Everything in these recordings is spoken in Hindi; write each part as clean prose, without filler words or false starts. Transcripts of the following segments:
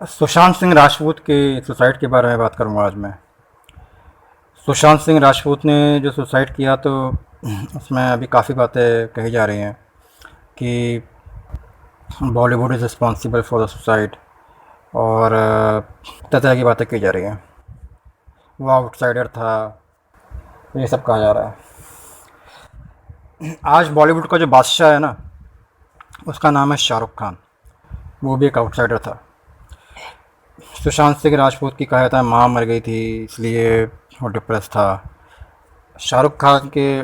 सुशांत सिंह राजपूत के सुसाइड के बारे में बात करूंगा आज मैं। सुशांत सिंह राजपूत ने जो सुसाइड किया तो उसमें अभी काफ़ी बातें कही जा रही हैं कि Bollywood is responsible for the suicide और तरह तरह की बातें की जा रही हैं। वो आउटसाइडर था, ये सब कहा जा रहा है। आज बॉलीवुड का जो बादशाह है ना, उसका नाम है शाहरुख खान। वो भी एक आउटसाइडर था। सुशांत सिंह राजपूत की कहा जाता है माँ मर गई थी, इसलिए वो डिप्रेस था। शाहरुख खान के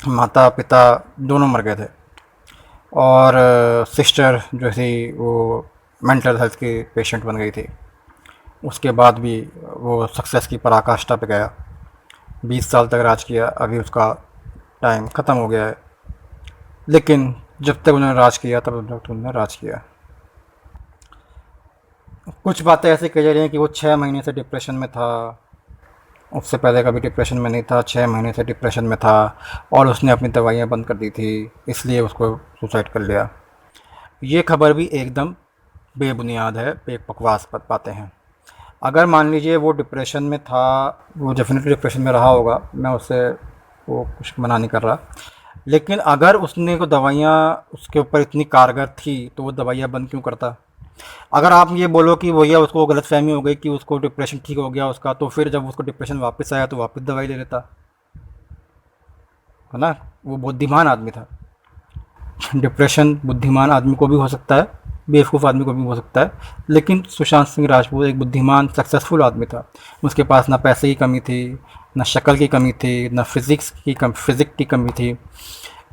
माता पिता दोनों मर गए थे और सिस्टर जो थी वो मेंटल हेल्थ की पेशेंट बन गई थी। उसके बाद भी वो सक्सेस की पराकाष्ठा पे गया। 20 साल तक राज किया। अभी उसका टाइम ख़त्म हो गया है, लेकिन जब तक उन्होंने राज किया तब तक उन्होंने राज किया। कुछ बातें ऐसी कही जा रही हैं कि वो 6 महीने से डिप्रेशन में था। उससे पहले कभी डिप्रेशन में नहीं था, 6 महीने से डिप्रेशन में था और उसने अपनी दवाइयाँ बंद कर दी थी, इसलिए उसको सुसाइड कर लिया। ये खबर भी एकदम बेबुनियाद है, बकवास बातें हैं। अगर मान लीजिए वो डिप्रेशन में था, वो डेफिनेटली डिप्रेशन में रहा होगा, मैं उससे वो कुछ मना नहीं कर रहा, लेकिन अगर उसने को दवाइयाँ उसके ऊपर इतनी कारगर थी तो वो दवाइयाँ बंद क्यों करता। अगर आप ये बोलो कि भैया उसको गलतफहमी हो गई कि उसको डिप्रेशन ठीक हो गया उसका, तो फिर जब उसको डिप्रेशन वापस आया तो वापस दवाई ले लेता, है ना। वो बुद्धिमान आदमी था। डिप्रेशन बुद्धिमान आदमी को भी हो सकता है, बेवकूफ़ आदमी को भी हो सकता है, लेकिन सुशांत सिंह राजपूत एक बुद्धिमान सक्सेसफुल आदमी था। उसके पास ना पैसे की कमी थी, ना शक्ल की कमी थी, ना फिज़िक की कमी थी,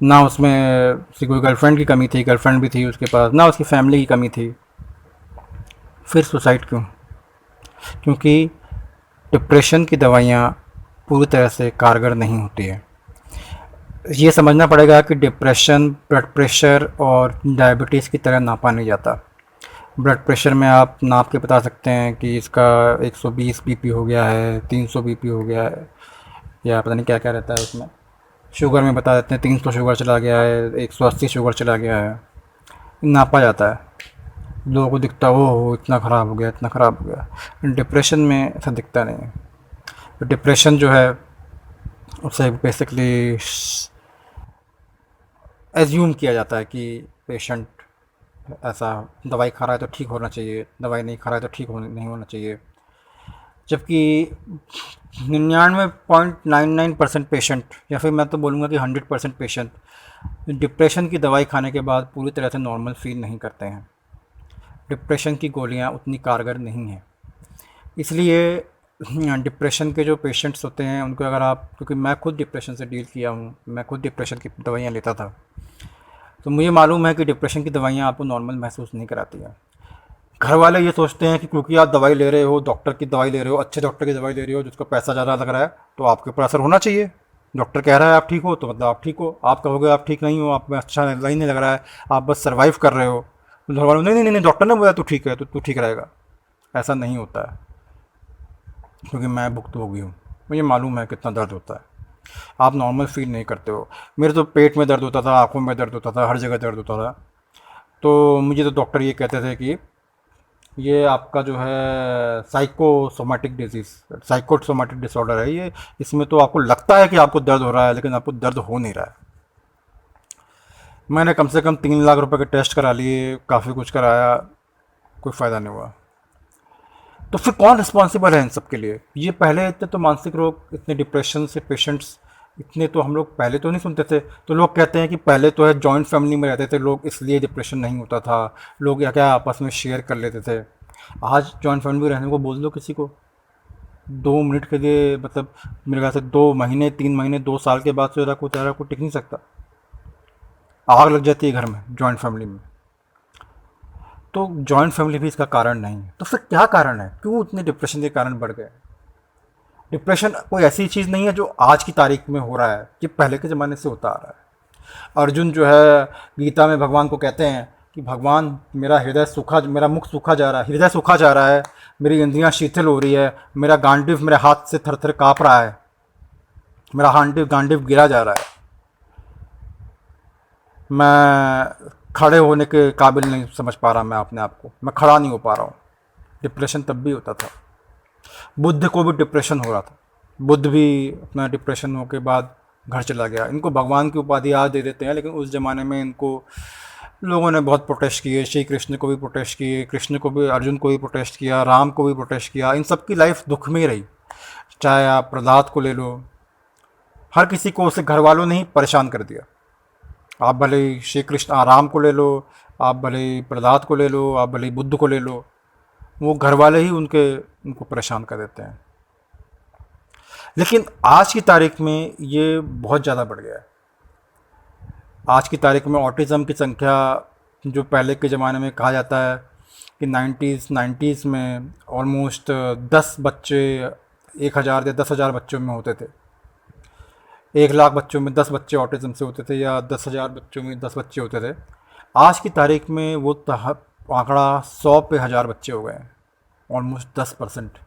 ना उसमें उसकी कोई गर्लफ्रेंड की कमी थी, गर्लफ्रेंड भी थी उसके पास, ना उसकी फैमिली की कमी थी। फिर सुसाइड क्यों? क्योंकि डिप्रेशन की दवाइयाँ पूरी तरह से कारगर नहीं होती है। ये समझना पड़ेगा कि डिप्रेशन ब्लड प्रेशर और डायबिटीज़ की तरह नापा नहीं जाता। ब्लड प्रेशर में आप नाप के बता सकते हैं कि इसका 120 बीपी हो गया है, 300 बीपी हो गया है, या पता नहीं क्या क्या रहता है उसमें। शुगर में बता देते हैं 300 शुगर चला गया है, 180 शुगर चला गया है, नापा जाता है। लोगों को दिखता है ओह इतना ख़राब हो गया, इतना ख़राब हो गया। डिप्रेशन में ऐसा दिखता नहीं है। तो डिप्रेशन जो है उसे बेसिकली एज्यूम किया जाता है कि पेशेंट ऐसा दवाई खा रहा है तो ठीक होना चाहिए, दवाई नहीं खा रहा है तो नहीं होना चाहिए। जबकि 99.99% पेशेंट, या फिर मैं तो बोलूँगा कि 100% पेशेंट डिप्रेशन की दवाई खाने के बाद पूरी तरह से नॉर्मल फील नहीं करते हैं। डिप्रेशन की गोलियाँ उतनी कारगर नहीं हैं, इसलिए डिप्रेशन के जो पेशेंट्स होते हैं उनको अगर आप, क्योंकि मैं खुद डिप्रेशन से डील किया हूँ, मैं खुद डिप्रेशन की दवाइयाँ लेता था, तो मुझे मालूम है कि डिप्रेशन की दवाइयाँ आपको नॉर्मल महसूस नहीं कराती हैं। घर वाले ये सोचते हैं कि क्योंकि आप दवाई ले रहे हो, डॉक्टर की दवाई ले रहे हो, अच्छे डॉक्टर की दवाई ले रहे हो जिसका पैसा ज़्यादा लग रहा है, तो आपके ऊपर असर होना चाहिए। डॉक्टर कह रहा है आप ठीक हो तो मतलब आप ठीक हो, आप कहोगे आप ठीक नहीं हो, आप में अच्छा नहीं लग रहा है, आप बस सर्वाइव कर रहे हो, तो घर वालों नहीं नहीं नहीं डॉक्टर ने बोला तू ठीक है तो तू ठीक रहेगा। ऐसा नहीं होता है, क्योंकि मैं भुक्तभोगी हूँ, मुझे मालूम है कितना दर्द होता है। आप नॉर्मल फील नहीं करते हो। मेरे तो पेट में दर्द होता था, आँखों में दर्द होता था, हर जगह दर्द होता था। तो मुझे तो डॉक्टर ये कहते थे कि ये आपका जो है साइकोसोमेटिक डिजीज़, साइकोसोमेटिक डिसऑर्डर है ये, इसमें तो आपको लगता है कि आपको दर्द हो रहा है लेकिन आपको दर्द हो नहीं रहा है। मैंने कम से कम 3 लाख रुपए के टेस्ट करा लिए, काफ़ी कुछ कराया, कोई फ़ायदा नहीं हुआ। तो फिर कौन रिस्पॉन्सिबल है इन सब के लिए? ये पहले इतने तो मानसिक रोग, इतने डिप्रेशन से पेशेंट्स इतने तो हम लोग पहले तो नहीं सुनते थे। तो लोग कहते हैं कि पहले तो है जॉइंट फैमिली में रहते थे लोग, इसलिए डिप्रेशन नहीं होता था, लोग या क्या आपस में शेयर कर लेते थे। आज जॉइंट फैमिली में रहने को बोल दो किसी को, 2 मिनट के लिए, मतलब मेरे ख्याल से 2 महीने 3 महीने 2 साल के बाद से ज़्यादा कोई टिक नहीं सकता। आग लग जाती है घर में जॉइंट फैमिली में। तो जॉइंट फैमिली भी इसका कारण नहीं है। तो फिर क्या कारण है, क्यों इतने डिप्रेशन के कारण बढ़ गए? डिप्रेशन कोई ऐसी चीज़ नहीं है जो आज की तारीख में हो रहा है, ये पहले के ज़माने से होता आ रहा है। अर्जुन जो है गीता में भगवान को कहते हैं कि भगवान मेरा मुख सूखा जा रहा है, हृदय सूखा जा रहा है, मेरी इंद्रियां शिथिल हो रही है, मेरा गांडीव मेरे हाथ से थर थर काँप रहा है, मेरा गांडीव गिरा जा रहा है, मैं खड़े होने के काबिल नहीं समझ पा रहा, मैं अपने आप को, मैं खड़ा नहीं हो पा रहा हूँ। डिप्रेशन तब भी होता था। बुद्ध को भी डिप्रेशन हो रहा था, बुद्ध भी अपना डिप्रेशन हो के बाद घर चला गया। इनको भगवान की उपाधि आज दे देते हैं, लेकिन उस ज़माने में इनको लोगों ने बहुत प्रोटेस्ट किए। श्री कृष्ण को भी प्रोटेस्ट किए, कृष्ण को भी, अर्जुन को भी प्रोटेस्ट किया, राम को भी प्रोटेस्ट किया। इन सब की लाइफ दुख में ही रही। चाहे आप प्रहलाद को ले लो, हर किसी को उसके घर वालों ने ही परेशान कर दिया। आप भले ही श्री कृष्ण राम को ले लो, आप भले ही प्रहलाद को ले लो, आप भले ही बुद्ध को ले लो, वो घर वाले ही उनको परेशान कर देते हैं। लेकिन आज की तारीख में ये बहुत ज़्यादा बढ़ गया है। आज की तारीख में ऑटिज़म की संख्या, जो पहले के ज़माने में कहा जाता है कि 90s में ऑलमोस्ट 10 बच्चे 1000 या 10,000 बच्चों में होते थे। 1,00,000 बच्चों में 10 बच्चे ऑटिज़म से होते थे, या 10,000 बच्चों में 10 बच्चे होते थे। आज की तारीख में वो आंकड़ा 100 पे 1000 बच्चे हो गए हैं, ऑलमोस्ट 10%।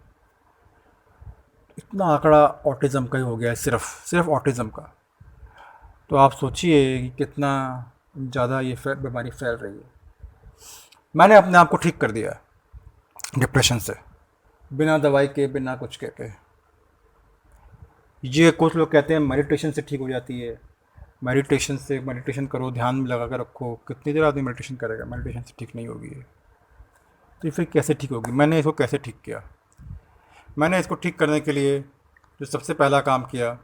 इतना आंकड़ा ऑटिज़म का ही हो गया है, सिर्फ ऑटिज़म का। तो आप सोचिए कि कितना ज़्यादा ये बीमारी फैल रही है। मैंने अपने आप को ठीक कर दिया डिप्रेशन से, बिना दवाई के, बिना कुछ के। ये कुछ लोग कहते हैं मेडिटेशन से ठीक हो जाती है। मेडिटेशन करो, ध्यान में लगा कर रखो। कितनी देर आदमी मेडिटेशन करेगा? मेडिटेशन से ठीक नहीं होगी ये। तो फिर कैसे ठीक होगी? मैंने इसको कैसे ठीक किया? मैंने इसको ठीक करने के लिए जो सबसे पहला काम किया,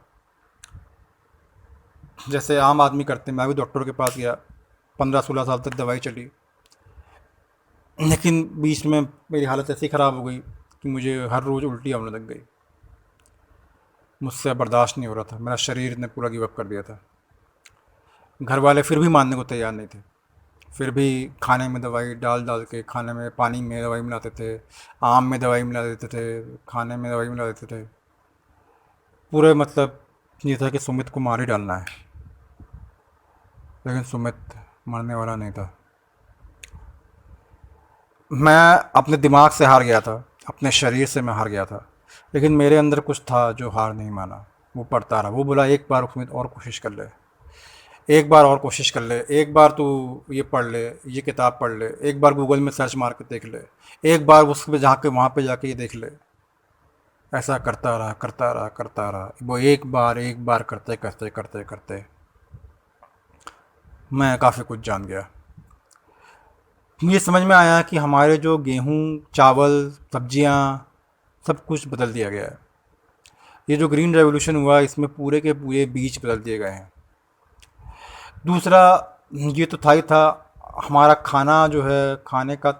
जैसे आम आदमी करते हैं, मैं भी डॉक्टर के पास गया। 15-16 साल तक दवाई चली, लेकिन बीच में मेरी हालत ऐसी ख़राब हो गई कि मुझे हर रोज़ उल्टी आने लग गई। मुझसे बर्दाश्त नहीं हो रहा था, मेरा शरीर ने पूरा गिव अप कर दिया था। घर वाले फिर भी मानने को तैयार नहीं थे। फिर भी खाने में दवाई डाल के, खाने में, पानी में दवाई मिलाते थे, आम में दवाई मिला देते थे, खाने में दवाई मिला देते थे। पूरे मतलब ये था कि सुमित को मार ही डालना है। लेकिन सुमित मरने वाला नहीं था। मैं अपने दिमाग से हार गया था, अपने शरीर से मैं हार गया था, लेकिन मेरे अंदर कुछ था जो हार नहीं माना। वो पढ़ता रहा। वो बोला एक बार सुमित और कोशिश कर ले, एक बार और कोशिश कर ले, एक बार तू ये पढ़ ले, ये किताब पढ़ ले, एक बार गूगल में सर्च मार के देख ले, एक बार उस पर जाके वहाँ पे जाके ये देख ले। ऐसा करता रहा। वो एक बार करते करते मैं काफ़ी कुछ जान गया। मुझे समझ में आया कि हमारे जो गेहूँ, चावल, सब्जियाँ, सब कुछ बदल दिया गया है। ये जो ग्रीन रेवोल्यूशन हुआ, इसमें पूरे के पूरे बीज बदल दिए गए हैं। दूसरा ये तो था ही था, हमारा खाना जो है, खाने का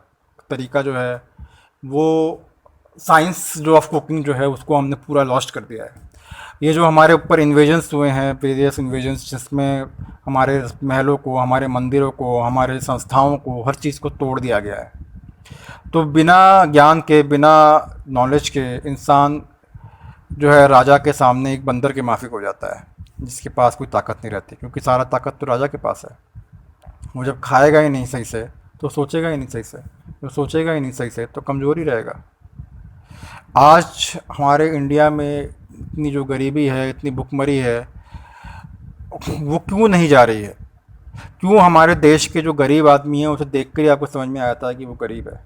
तरीका जो है, वो साइंस जो ऑफ कुकिंग जो है, उसको हमने पूरा लॉस्ट कर दिया है। ये जो हमारे ऊपर इन्वेजन्स हुए हैं, वेरियस इन्वेजन्स, जिसमें हमारे महलों को, हमारे मंदिरों को, हमारे संस्थाओं को, हर चीज़ को तोड़ दिया गया है। तो बिना ज्ञान के, बिना नॉलेज के इंसान जो है राजा के सामने एक बंदर के माफिक हो जाता है, जिसके पास कोई ताकत नहीं रहती, क्योंकि सारा ताकत तो राजा के पास है। वो जब खाएगा ही नहीं सही से तो सोचेगा ही नहीं सही से, जो सोचेगा ही नहीं सही से तो कमज़ोर ही रहेगा। आज हमारे इंडिया में इतनी जो गरीबी है, इतनी भुखमरी है, वो क्यों नहीं जा रही है? क्यों हमारे देश के जो गरीब आदमी हैं, उसे देख कर ही आपको समझ में आता है कि वो गरीब है?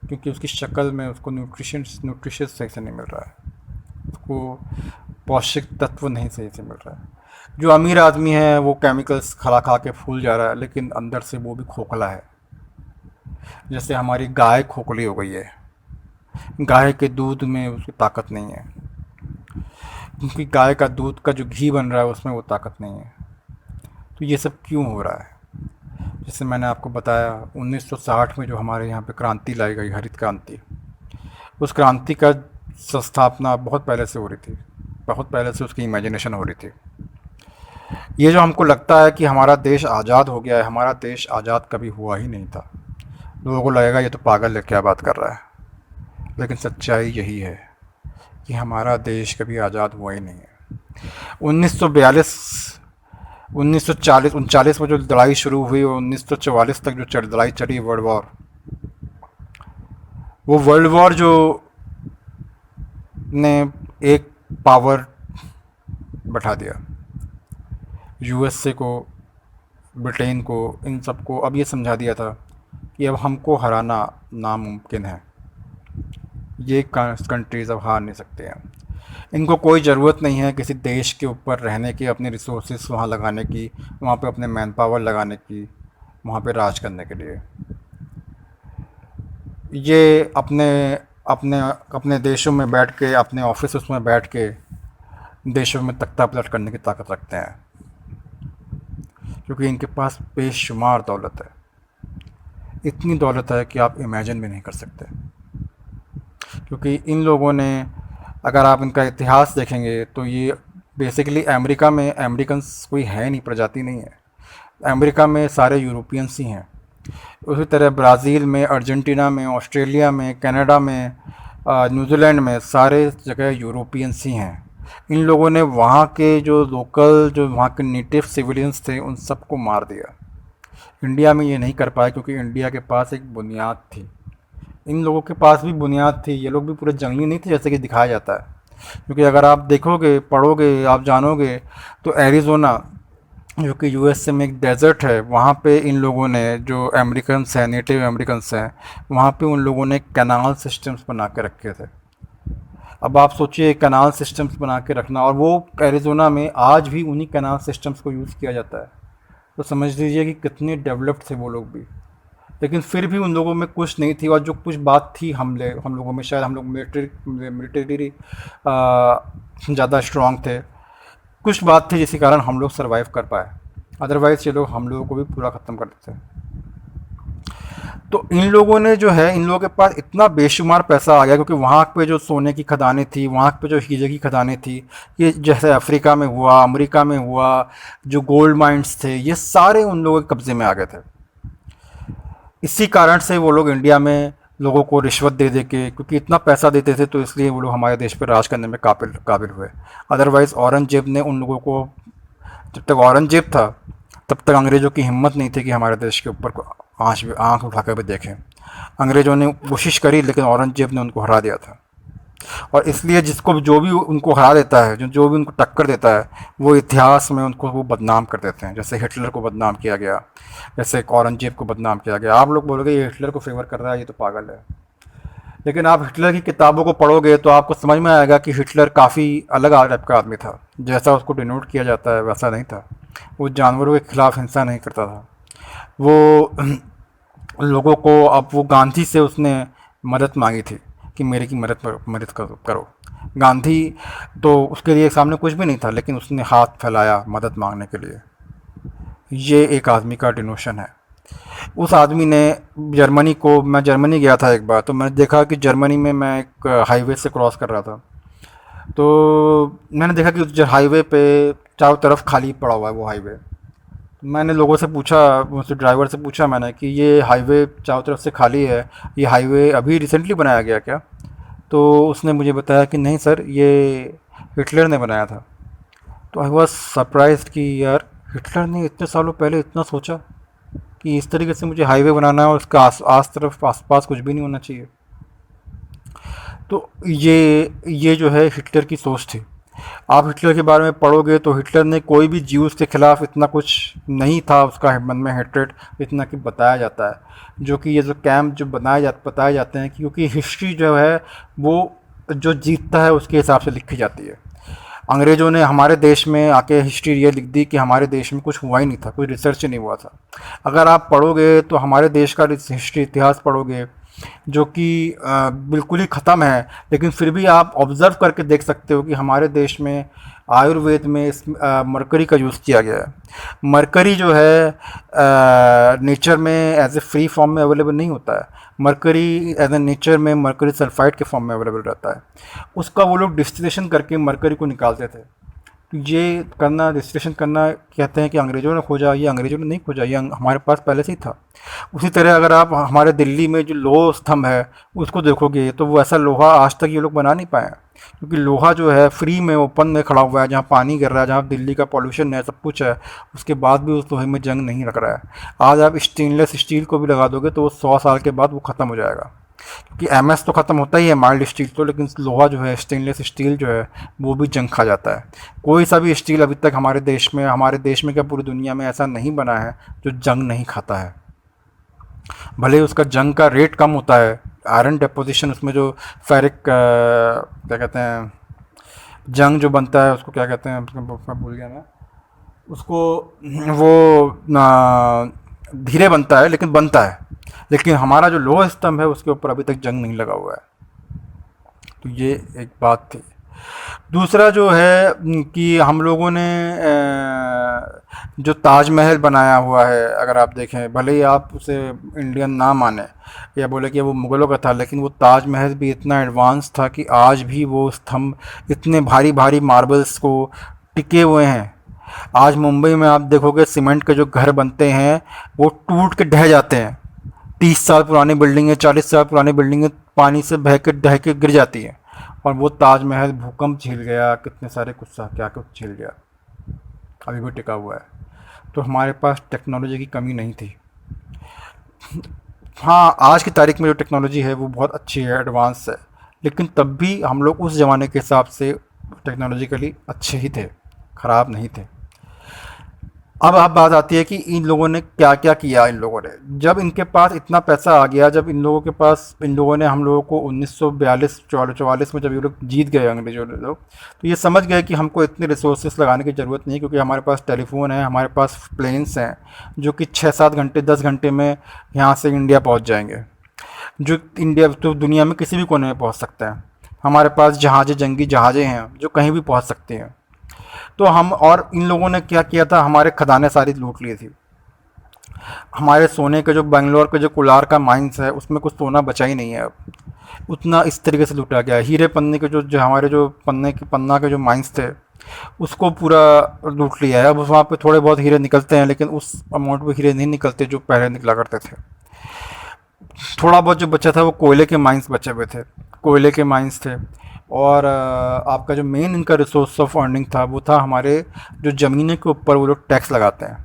क्योंकि उसकी शक्ल में उसको न्यूट्रिशियस सही से नहीं मिल रहा है, उसको पौष्टिक तत्व नहीं सही से मिल रहा है। जो अमीर आदमी है वो केमिकल्स खा के फूल जा रहा है, लेकिन अंदर से वो भी खोखला है। जैसे हमारी गाय खोखली हो गई है। गाय के दूध में उसकी ताकत नहीं है, क्योंकि गाय का दूध का जो घी बन रहा है उसमें वो ताकत नहीं है। तो ये सब क्यों हो रहा है? जैसे मैंने आपको बताया, 1960 में जो हमारे यहाँ पे क्रांति लाई गई, हरित क्रांति, उस क्रांति का स्थापना बहुत पहले से हो रही थी, बहुत पहले से उसकी इमेजिनेशन हो रही थी। ये जो हमको लगता है कि हमारा देश आज़ाद हो गया है, हमारा देश आज़ाद कभी हुआ ही नहीं था। लोगों को लगेगा ये तो पागल है, क्या बात कर रहा है, लेकिन सच्चाई यही है कि हमारा देश कभी आज़ाद हुआ ही नहीं है। 1939 में जो लड़ाई शुरू हुई और 1944 तक जो लड़ाई चली, वर्ल्ड वॉर, वो वर्ल्ड वॉर जो ने एक पावर बैठा दिया, यूएसए को, ब्रिटेन को, इन सबको अब ये समझा दिया था कि अब हमको हराना नामुमकिन है। ये कंट्रीज़ अब हार नहीं सकते हैं। इनको कोई ज़रूरत नहीं है किसी देश के ऊपर रहने की, अपने रिसोर्सेज वहाँ लगाने की, वहाँ पे अपने मैन पावर लगाने की, वहाँ पे राज करने के लिए। ये अपने अपने अपने देशों में बैठ के, अपने ऑफिस में बैठ के देशों में तख्ता पलट करने की ताकत रखते हैं, क्योंकि इनके पास बेशुमार दौलत है। इतनी दौलत है कि आप इमेजिन भी नहीं कर सकते। क्योंकि इन लोगों ने, अगर आप इनका इतिहास देखेंगे तो ये बेसिकली अमेरिका में अमेरिकन्स कोई है नहीं, प्रजाति नहीं है। अमेरिका में सारे यूरोपियंस ही हैं। उसी तरह ब्राज़ील में, अर्जेंटीना में, ऑस्ट्रेलिया में, कनाडा में, न्यूजीलैंड में सारे जगह यूरोपियंस ही हैं। इन लोगों ने वहाँ के जो लोकल, जो वहाँ के नेटिव सिविलियंस थे, उन सबको मार दिया। इंडिया में ये नहीं कर पाए क्योंकि इंडिया के पास एक बुनियाद थी। इन लोगों के पास भी बुनियाद थी, ये लोग भी पूरे जंगली नहीं थे जैसे कि दिखाया जाता है। क्योंकि अगर आप देखोगे, पढ़ोगे, आप जानोगे तो एरिज़ोना, जो कि यूएसए में एक डेजर्ट है, वहाँ पे इन लोगों ने, जो अमेरिकन्स हैं, नेटिव अमेरिकन्स हैं, वहाँ पे उन लोगों ने कैनाल सिस्टम्स बना के रखे थे। अब आप सोचिए, कैनाल सिस्टम्स बना के रखना, और वो एरिज़ोना में आज भी उन्हीं कैनाल सिस्टम्स को यूज़ किया जाता है। तो समझ लीजिए कि कितने डेवलप्ड थे वो लोग भी। लेकिन फिर भी उन लोगों में कुछ नहीं थी, और जो कुछ बात थी हम लोगों में, शायद हम लोग मिलिटरी ज़्यादा स्ट्रॉन्ग थे। कुछ बात थी जिसके कारण हम लोग सरवाइव कर पाए, अदरवाइज़ ये लोग हम लोगों को भी पूरा ख़त्म कर देते। तो इन लोगों ने जो है, इन लोगों के पास इतना बेशुमार पैसा आ गया, क्योंकि वहाँ पे जो सोने की खदानें थी, वहाँ पे जो हीरे की खदानें थी, ये जैसे अफ्रीका में हुआ, अमेरिका में हुआ, जो गोल्ड माइंस थे, ये सारे उन लोगों के कब्ज़े में आ गए थे। इसी कारण से वो लोग इंडिया में लोगों को रिश्वत दे दे के, क्योंकि इतना पैसा देते थे, तो इसलिए वो लोग हमारे देश पर राज करने में काबिल हुए। अदरवाइज़ औरंगजेब ने उन लोगों को, जब तक औरंगजेब था तब तक अंग्रेज़ों की हिम्मत नहीं थी कि हमारे देश के ऊपर आँख उठाकर भी देखें। अंग्रेज़ों ने कोशिश करी, लेकिन औरंगजेब ने उनको हरा दिया था। और इसलिए जिसको, जो भी उनको हरा देता है, जो भी उनको टक्कर देता है, वो इतिहास में उनको वो बदनाम कर देते हैं। जैसे हिटलर को बदनाम किया गया, जैसे औरंगजेब को बदनाम किया गया। आप लोग बोलोगे ये हिटलर को फेवर कर रहा है, ये तो पागल है। लेकिन आप हिटलर की किताबों को पढ़ोगे तो आपको समझ में आएगा कि हिटलर काफ़ी अलग टाइप का आदमी था। जैसा उसको डिनोट किया जाता है वैसा नहीं था। वो जानवरों के खिलाफ हिंसा नहीं करता था। वो लोगों को, अब वो गांधी से उसने मदद मांगी थी कि मेरे की मदद करो। गांधी तो उसके लिए सामने कुछ भी नहीं था, लेकिन उसने हाथ फैलाया मदद मांगने के लिए। ये एक आदमी का डिनोशन है। उस आदमी ने जर्मनी को, मैं जर्मनी गया था एक बार, तो मैंने देखा कि जर्मनी में मैं एक हाईवे से क्रॉस कर रहा था, तो मैंने देखा कि उस हाईवे पे चारों तरफ खाली पड़ा हुआ है वो हाईवे। मैंने लोगों से पूछा, उस ड्राइवर से पूछा मैंने कि ये हाईवे चारों तरफ से खाली है, ये हाईवे अभी रिसेंटली बनाया गया क्या? तो उसने मुझे बताया कि नहीं सर, ये हिटलर ने बनाया था। तो आई वॉज सरप्राइज्ड कि यार, हिटलर ने इतने सालों पहले इतना सोचा कि इस तरीके से मुझे हाईवे बनाना है और उसका आसपास कुछ भी नहीं होना चाहिए। तो ये जो है हिटलर की सोच थी। आप हिटलर के बारे में पढ़ोगे तो हिटलर ने कोई भी ज्यूज़ के ख़िलाफ़ इतना कुछ नहीं था उसका मन में हेट्रेड, इतना कि बताया जाता है। जो कि ये जो कैंप जो बताए जाते हैं, क्योंकि हिस्ट्री जो है वो जो जीतता है उसके हिसाब से लिखी जाती है। अंग्रेज़ों ने हमारे देश में आके हिस्ट्री ये लिख दी कि हमारे देश में कुछ हुआ ही नहीं था, कोई रिसर्च ही नहीं हुआ था। अगर आप पढ़ोगे तो हमारे देश का हिस्ट्री, इतिहास पढ़ोगे, जो कि बिल्कुल ही ख़त्म है, लेकिन फिर भी आप ऑब्ज़र्व करके देख सकते हो कि हमारे देश में आयुर्वेद में इस मरकरी का यूज़ किया गया है। मरकरी जो है नेचर में एज ए फ्री फॉर्म में अवेलेबल नहीं होता है। मरकरी एज ए नेचर में मरकरी सल्फाइड के फॉर्म में अवेलेबल रहता है। उसका वो लोग डिस्टिलेशन करके मरकरी को निकालते थे। ये करना, डिस्टिलेशन करना, कहते हैं कि अंग्रेज़ों ने खोजा, ये अंग्रेज़ों ने नहीं खोजा, ये हमारे पास पहले से ही था। उसी तरह अगर आप हमारे दिल्ली में जो लोह स्तंभ है उसको देखोगे तो वो ऐसा लोहा आज तक ये लोग बना नहीं पाए, क्योंकि लोहा जो है फ्री में ओपन में खड़ा हुआ है, जहाँ पानी गिर रहा है, जहाँ दिल्ली का पॉल्यूशन है, सब कुछ है, उसके बाद भी उस लोहे में जंग नहीं लग रहा है। आज आप स्टेनलेस स्टील को भी लगा दोगे तो वो 100 साल के बाद वो ख़त्म हो जाएगा, क्योंकि एमएस तो ख़त्म होता ही है, माइल्ड स्टील तो, लेकिन लोहा जो है, स्टेनलेस स्टील जो है, वो भी जंग खा जाता है। कोई सा भी स्टील अभी तक हमारे देश में क्या पूरी दुनिया में ऐसा नहीं बना है जो जंग नहीं खाता है। भले उसका जंग का रेट कम होता है आयरन डिपोजिशन, उसमें जो फेरिक क्या कहते हैं, जंग जो बनता है उसको क्या कहते हैं, मैं भूल गया मैं उसको, वो धीरे बनता है लेकिन बनता है, लेकिन हमारा जो लोहा स्तंभ है उसके ऊपर अभी तक जंग नहीं लगा हुआ है। तो ये एक बात थी। दूसरा जो है कि हम लोगों ने जो ताजमहल बनाया हुआ है, अगर आप देखें, भले ही आप उसे इंडियन ना माने या बोले कि वो मुग़लों का था, लेकिन वो ताजमहल भी इतना एडवांस था कि आज भी वो स्तंभ इतने भारी भारी मार्बल्स को टिके हुए हैं। आज मुंबई में आप देखोगे सीमेंट के जो घर बनते हैं वो टूट के ढह जाते हैं। 30 साल पुरानी बिल्डिंगें, 40 साल पुरानी बिल्डिंगें पानी से बह के ढह के गिर जाती हैं, और वो ताजमहल भूकंप झेल गया, कितने सारे कुछ क्या कुछ झेल गया, अभी भी टिका हुआ है। तो हमारे पास टेक्नोलॉजी की कमी नहीं थी। हाँ, आज की तारीख में जो टेक्नोलॉजी है वो बहुत अच्छी है, एडवांस है, लेकिन तब भी हम लोग उस ज़माने के हिसाब से टेक्नोलॉजिकली अच्छे ही थे, ख़राब नहीं थे। अब बात आती है कि इन लोगों ने क्या क्या किया। इन लोगों ने, जब इनके पास इतना पैसा आ गया, जब इन लोगों के पास, इन लोगों ने हम लोगों को 1942-44 में जब ये लोग जीत गए, अंग्रेजों लोग, तो ये समझ गए कि हमको इतने रिसोर्सेस लगाने की ज़रूरत नहीं, क्योंकि हमारे पास टेलीफोन है, हमारे पास प्लेन्स हैं जो कि 6-7 घंटे 10 घंटे में यहाँ से इंडिया पहुँच जाएंगे, जो इंडिया तो दुनिया में किसी भी कोने में पहुँच सकता है। हमारे पास जहाज़ें, जंगी जहाज़ें हैं जो कहीं भी पहुँच सकती हैं। तो हम, और इन लोगों ने क्या किया था, हमारे खदानें सारी लूट ली थी। हमारे सोने के जो बेंगलोर के जो कोलार का माइंस है उसमें कुछ सोना बचा ही नहीं है अब, उतना इस तरीके से लूटा गया है। हीरे पन्ने के जो हमारे जो पन्ना के जो माइंस थे उसको पूरा लूट लिया है। अब वहाँ पे थोड़े बहुत हीरे निकलते हैं, लेकिन उस अमाउंट में हीरे नहीं निकलते जो पहले निकला करते थे। थोड़ा बहुत जो बचा था वो कोयले के माइंस बचे हुए थे, कोयले के माइंस थे। और आपका जो मेन इनका रिसोर्स ऑफ अर्निंग था वो था हमारे जो ज़मीनों के ऊपर वो लोग टैक्स लगाते हैं।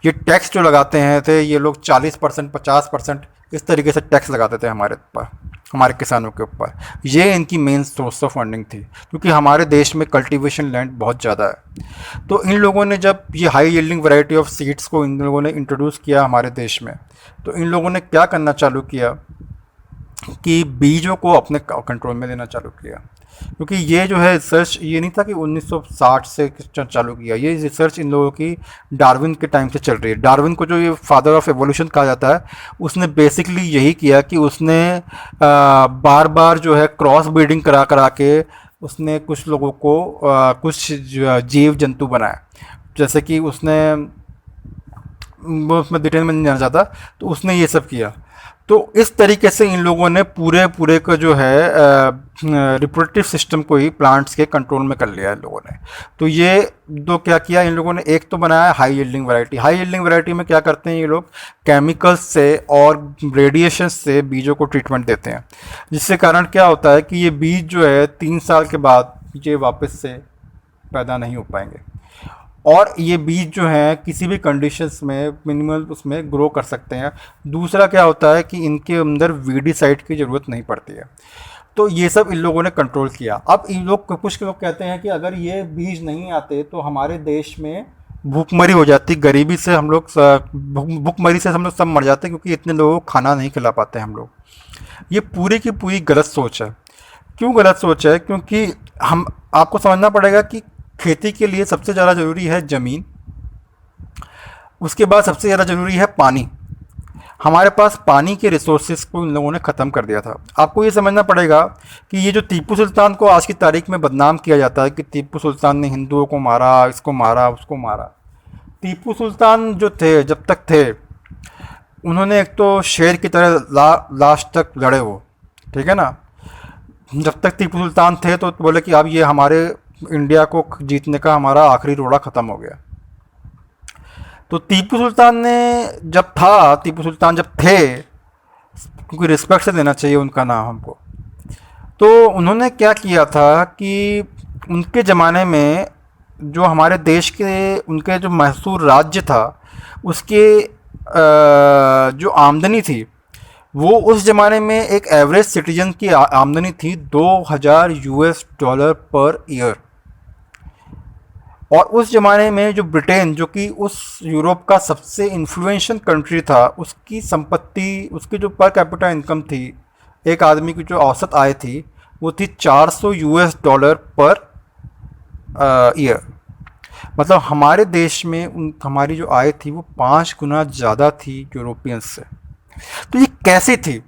ये टैक्स जो लगाते हैं थे ये लोग 40%, 50% इस तरीके से टैक्स लगाते थे हमारे ऊपर, हमारे किसानों के ऊपर। ये इनकी मेन सोर्स ऑफ अर्निंग थी, क्योंकि हमारे देश में कल्टीवेशन लैंड बहुत ज़्यादा है। तो इन लोगों ने जब ये high yielding variety of seeds को इन लोगों ने इंट्रोड्यूस किया हमारे देश में, तो इन लोगों ने क्या करना चालू किया कि बीजों को अपने कंट्रोल में लेना चालू किया। क्योंकि ये जो है रिसर्च, ये नहीं था कि 1960 से चालू किया, ये रिसर्च इन लोगों की डार्विन के टाइम से चल रही है। डार्विन को जो ये फादर ऑफ एवोल्यूशन कहा जाता है, उसने बेसिकली यही किया कि उसने बार बार जो है क्रॉस ब्रीडिंग करा करा के उसने कुछ लोगों को कुछ जीव जंतु बनाए। जैसे कि उसने, वो उसमें डिटेल में नहीं जाना चाहता, तो उसने ये सब किया। तो इस तरीके से इन लोगों ने पूरे का जो है रिप्रोडक्टिव सिस्टम को ही प्लांट्स के कंट्रोल में कर लिया इन लोगों ने। तो ये दो क्या किया इन लोगों ने, एक तो बनाया high yielding variety. High yielding variety में क्या करते हैं ये लोग, केमिकल्स से और रेडिएशन से बीजों को ट्रीटमेंट देते हैं, जिससे कारण क्या होता है कि ये बीज जो है 3 साल के बाद ये वापस से पैदा नहीं हो पाएंगे, और ये बीज जो हैं किसी भी कंडीशंस में मिनिमल उसमें ग्रो कर सकते हैं। दूसरा क्या होता है कि इनके अंदर वीडिसाइड की ज़रूरत नहीं पड़ती है। तो ये सब इन लोगों ने कंट्रोल किया। अब इन लोग, कुछ लोग कहते हैं कि अगर ये बीज नहीं आते तो हमारे देश में भूखमरी हो जाती, गरीबी से हम लोग, भूखमरी से हम लोग सब मर जाते, क्योंकि इतने लोगों को खाना नहीं खिला पाते हम लोग। ये पूरी की पूरी गलत सोच है। क्यों गलत सोच है? क्योंकि हम, आपको समझना पड़ेगा कि खेती के लिए सबसे ज़्यादा ज़रूरी है ज़मीन, उसके बाद सबसे ज़्यादा ज़रूरी है पानी। हमारे पास पानी के रिसोर्सेज को इन लोगों ने ख़त्म कर दिया था। आपको ये समझना पड़ेगा कि ये जो टीपू सुल्तान को आज की तारीख में बदनाम किया जाता है कि टीपू सुल्तान ने हिंदुओं को मारा, इसको मारा, उसको मारा। टीपू सुल्तान जो थे, जब तक थे, उन्होंने एक तो शेर की तरह लास्ट तक लड़े वो, ठीक है ना। जब तक टीपू सुल्तान थे तो बोले कि अब ये हमारे इंडिया को जीतने का हमारा आखिरी रोड़ा ख़त्म हो गया। तो टीपू सुल्तान ने टीपू सुल्तान जब थे, क्योंकि रिस्पेक्ट से देना चाहिए उनका नाम हमको, तो उन्होंने क्या किया था कि उनके ज़माने में जो हमारे देश के, उनके जो मैसूर राज्य था उसके जो आमदनी थी, वो उस ज़माने में एक एवरेज सिटीजन की आमदनी थी $2000 पर ईयर। और उस ज़माने में जो ब्रिटेन, जो कि उस यूरोप का सबसे इन्फ्लुएंशियल कंट्री था, उसकी संपत्ति, उसकी जो पर कैपिटा इनकम थी एक आदमी की जो औसत आय थी वो थी $400 पर ईयर। मतलब हमारे देश में हमारी जो आय थी वो 5 गुना ज़्यादा थी यूरोपियंस से। तो ये कैसे थी?